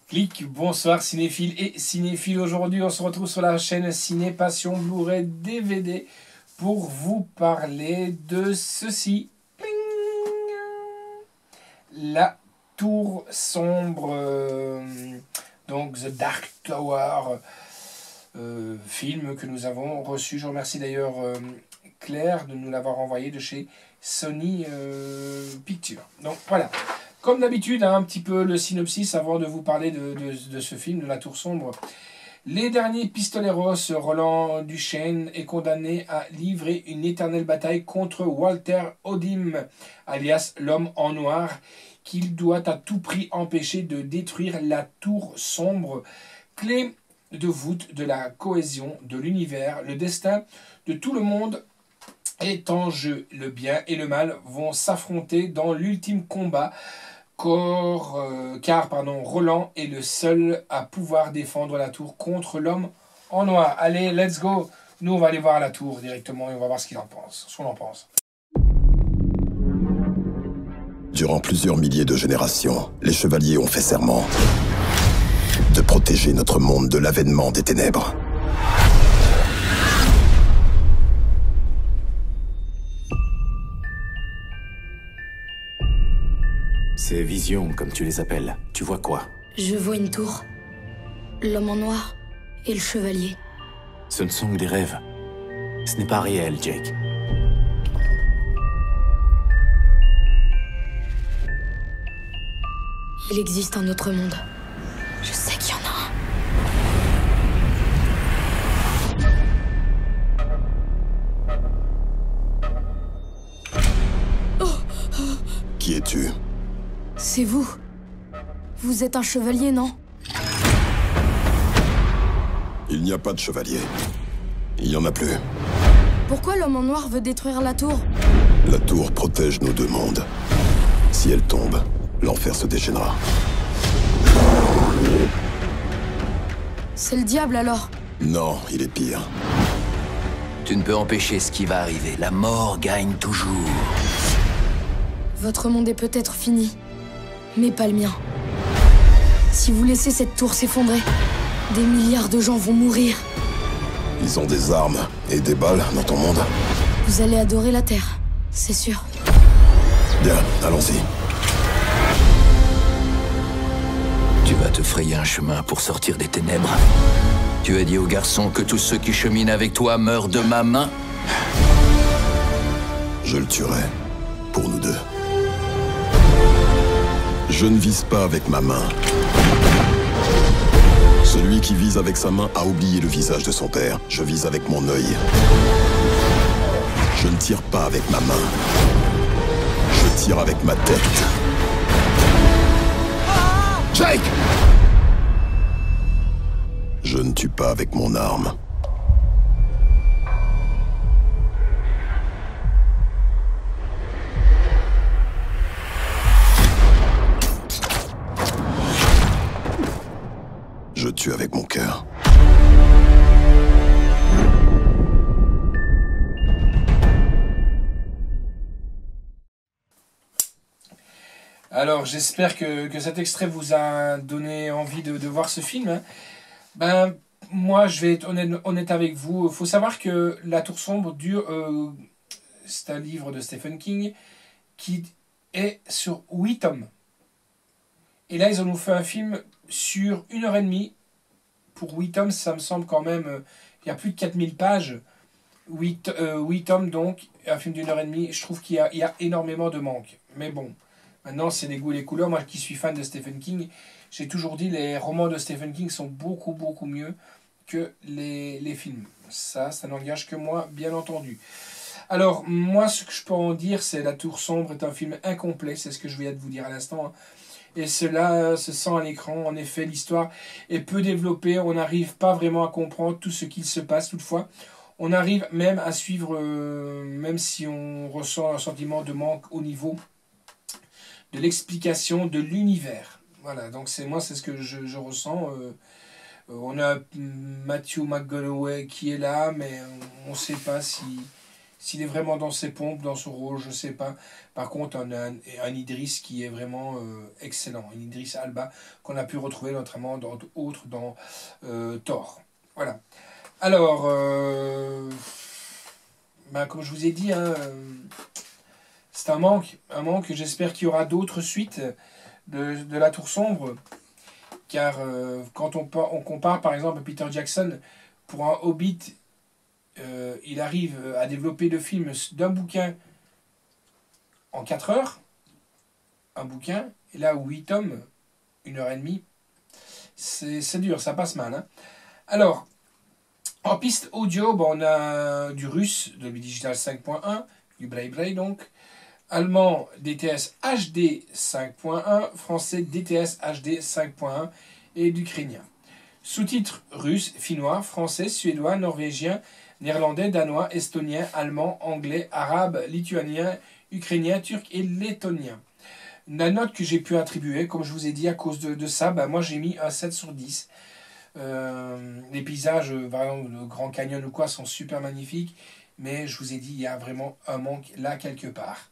Clic, bonsoir cinéphiles et cinéphiles. Aujourd'hui, on se retrouve sur la chaîne Ciné Passion Blu-ray DVD pour vous parler de ceci. Pling. La Tour Sombre, donc The Dark Tower, film que nous avons reçu. Je remercie d'ailleurs Claire de nous l'avoir envoyé de chez Sony Pictures. Donc voilà. Comme d'habitude, un petit peu le synopsis avant de vous parler de ce film, de La Tour Sombre. Les derniers pistoleros, Roland Duchesne est condamné à livrer une éternelle bataille contre Walter Odim, alias l'homme en noir, qu'il doit à tout prix empêcher de détruire la Tour Sombre, clé de voûte de la cohésion de l'univers. Le destin de tout le monde est en jeu. Le bien et le mal vont s'affronter dans l'ultime combat, car Roland est le seul à pouvoir défendre la tour contre l'homme en noir. Allez, let's go. Nous, on va aller voir la tour directement et on va voir ce qu'on en pense. Durant plusieurs milliers de générations, les chevaliers ont fait serment de protéger notre monde de l'avènement des ténèbres. Ces visions, comme tu les appelles, tu vois quoi? Je vois une tour, l'homme en noir et le chevalier. Ce ne sont que des rêves. Ce n'est pas réel, Jake. Il existe un autre monde. Je sais qu'il y en a un. Qui es-tu? C'est vous. Vous êtes un chevalier, non? Il n'y a pas de chevalier. Il n'y en a plus. Pourquoi l'homme en noir veut détruire la tour? La tour protège nos deux mondes. Si elle tombe, l'enfer se déchaînera. C'est le diable alors? Non, il est pire. Tu ne peux empêcher ce qui va arriver. La mort gagne toujours. Votre monde est peut-être fini, mais pas le mien. Si vous laissez cette tour s'effondrer, des milliards de gens vont mourir. Ils ont des armes et des balles dans ton monde. Vous allez adorer la Terre, c'est sûr. Bien, allons-y. Tu vas te frayer un chemin pour sortir des ténèbres. Tu as dit aux garçons que tous ceux qui cheminent avec toi meurent de ma main. Je le tuerai. Pour nous deux. Je ne vise pas avec ma main. Celui qui vise avec sa main a oublié le visage de son père. Je vise avec mon œil. Je ne tire pas avec ma main. Je tire avec ma tête. Jake! Je ne tue pas avec mon arme. Je tue avec mon cœur. Alors, j'espère que cet extrait vous a donné envie de voir ce film. Hein. Ben, moi, je vais être honnête avec vous. Il faut savoir que La Tour Sombre c'est un livre de Stephen King qui est sur 8 tomes. Et là, ils ont nous fait un film sur 1h30. Pour 8 tomes, ça me semble quand même... il y a plus de 4000 pages. 8 tomes, donc, un film d'1h30. Je trouve qu'il y a énormément de manques. Mais bon, maintenant, c'est des goûts et les couleurs. Moi qui suis fan de Stephen King, j'ai toujours dit les romans de Stephen King sont beaucoup, beaucoup mieux que les films. Ça n'engage que moi, bien entendu. Alors, moi, ce que je peux en dire, c'est La Tour Sombre est un film incomplet. C'est ce que je viens de vous dire à l'instant, hein. Et cela se sent à l'écran. En effet, l'histoire est peu développée. On n'arrive pas vraiment à comprendre tout ce qu'il se passe. Toutefois, on arrive même à suivre, même si on ressent un sentiment de manque au niveau de l'explication de l'univers. Voilà, donc c'est ce que je ressens. On a Matthew McConaughey qui est là, mais on ne sait pas si S'il est vraiment dans ses pompes, dans son rôle, je ne sais pas. Par contre, on a un Idriss qui est vraiment excellent. Un Idriss Elba qu'on a pu retrouver notamment dans Thor. Voilà. Alors, comme je vous ai dit, hein, c'est un manque. J'espère qu'il y aura d'autres suites de La Tour Sombre. Car quand on compare par exemple Peter Jackson, pour un Hobbit, il arrive à développer le film d'un bouquin en 4 heures. Un bouquin, et là 8 tomes, 1h30. C'est dur, ça passe mal. Hein. Alors, en piste audio, on a du russe, Dolby Digital 5.1, du Braille donc, allemand DTS HD 5.1, français DTS HD 5.1 et d'ukrainien. Sous-titres russe, finnois, français, suédois, norvégien, néerlandais, danois, estonien, allemand, anglais, arabe, lituanien, ukrainien, turc et lettonien. La note que j'ai pu attribuer, comme je vous ai dit, à cause de ça, moi j'ai mis un 7 sur 10. Les paysages, par exemple, le Grand Canyon ou quoi, sont super magnifiques, mais je vous ai dit, il y a vraiment un manque là quelque part.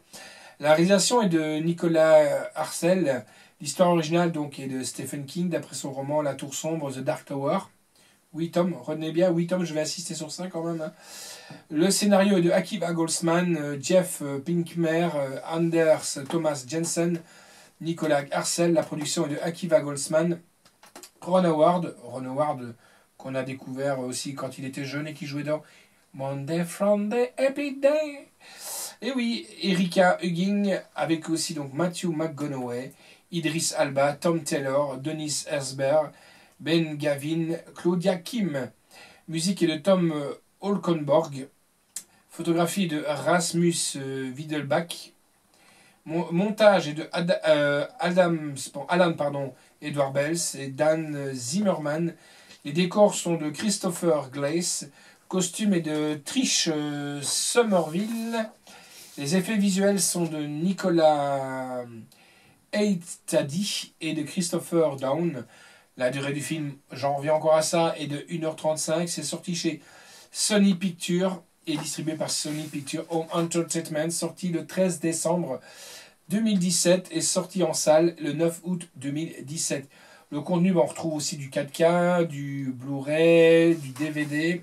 La réalisation est de Nicolas Arcel. L'histoire originale donc est de Stephen King, d'après son roman La Tour Sombre, The Dark Tower. 8 tomes, retenez bien, 8 tomes, je vais insister sur ça quand même. Hein. Le scénario est de Akiva Goldsman, Jeff Pinkmer, Anders Thomas Jensen, Nicolas Arcel. La production est de Akiva Goldsman. Ron Howard qu'on a découvert aussi quand il était jeune et qui jouait dans Monday from the Happy Day. Et oui, Erika Hugging, avec aussi donc Matthew McConaughey, Idris Elba, Tom Taylor, Dennis Herzberg, Ben Gavin, Claudia Kim. Musique est de Tom Holkenborg. Photographie de Rasmus Wiedelbach. Montage est de Alan Edward Bells et Dan Zimmerman. Les décors sont de Christopher Glace. Costume est de Trish Somerville. Les effets visuels sont de Nicolas Eitadi et de Christopher Down. La durée du film, j'en reviens encore à ça, est de 1h35. C'est sorti chez Sony Pictures et distribué par Sony Pictures Home Entertainment, sorti le 13 décembre 2017 et sorti en salle le 9 août 2017. Le contenu, on retrouve aussi du 4K, du Blu-ray, du DVD.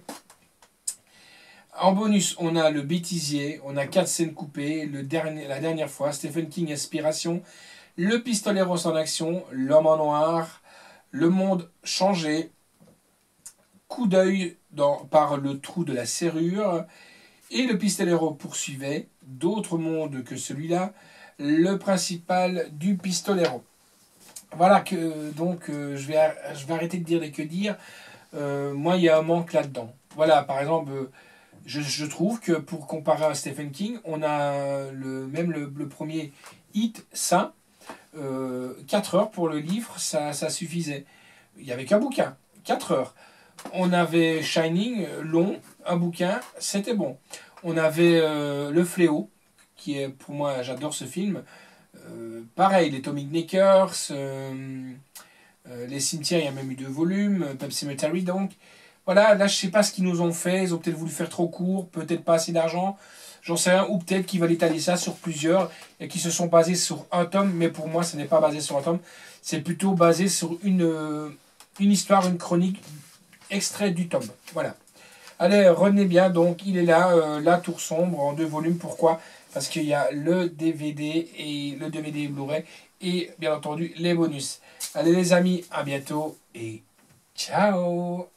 En bonus, on a le bêtisier, on a 4 scènes coupées, la dernière fois, Stephen King Inspiration, le Pistoleros en action, L'homme en noir, Le monde changé, Coup d'œil par le trou de la serrure, et le Pistolero poursuivait, D'autres mondes que celui-là, le principal du Pistolero. Voilà que donc je vais arrêter de dire les que dire. Moi, il y a un manque là-dedans. Voilà, par exemple, je trouve que pour comparer à Stephen King, on a le premier hit, ça, 4 heures pour le livre, ça suffisait. Il n'y avait qu'un bouquin, 4 heures. On avait Shining, long, un bouquin, c'était bon. On avait Le Fléau, qui est, pour moi, j'adore ce film. Pareil, les Atomic Knickers, les cimetières, il y a même eu 2 volumes, Pet Sematary, donc. Voilà, là, je sais pas ce qu'ils nous ont fait. Ils ont peut-être voulu faire trop court, peut-être pas assez d'argent. J'en sais rien. Ou peut-être qu'ils veulent étaler ça sur plusieurs et qui se sont basés sur un tome. Mais pour moi, ce n'est pas basé sur un tome. C'est plutôt basé sur une histoire, une chronique extrait du tome. Voilà. Allez, retenez bien. Donc, il est là, La Tour Sombre, en 2 volumes. Pourquoi ? Parce qu'il y a le DVD et le DVD Blu-ray et, bien entendu, les bonus. Allez, les amis, à bientôt et ciao!